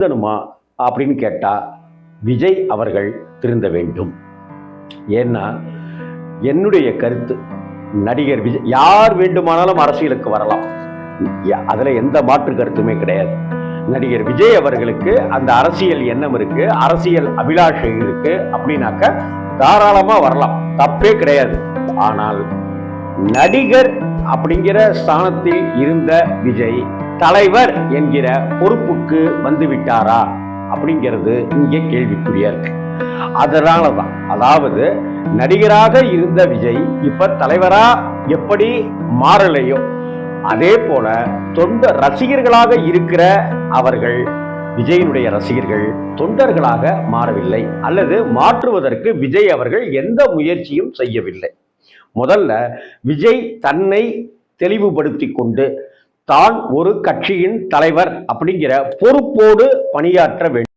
திருந்தணுமா அப்படின்னு கேட்டா விஜய் அவர்கள் திருந்த வேண்டும். ஏன்னா என்னுடைய கருத்து, நடிகர் விஜய் யார் வேண்டுமானாலும் அரசியலுக்கு வரலாம், அதுல எந்த மாற்று கருத்துமே கிடையாது. நடிகர் விஜய் அவர்களுக்கு அந்த அரசியல் எண்ணம் இருக்கு, அரசியல் அபிலாஷை இருக்கு அப்படின்னாக்க தாராளமா வரலாம், தப்பே கிடையாது. ஆனால் நடிகர் அப்படிங்கிற ஸ்தானத்தில் இருந்த விஜய் தலைவர் என்கிற பொறுப்புக்கு வந்து விட்டாரா அப்படிங்கிறது இங்கே கேள்விக்குறியா இருக்கு. அதனாலதான், அதாவது நடிகராக இருந்த விஜய் இப்ப தலைவரா எப்படி மாறலையோ அதே போல ரசிகர்களாக இருக்கிற அவர்கள், விஜயினுடைய ரசிகர்கள் தொண்டர்களாக மாறவில்லை, அல்லது மாற்றுவதற்கு விஜய் அவர்கள் எந்த முயற்சியும் செய்யவில்லை. முதல்ல விஜய் தன்னை தெளிவுபடுத்தி கொண்டு தான் ஒரு கட்சியின் தலைவர் அப்படிங்கிற பொறுப்போடு பணியாற்ற வேண்டும்.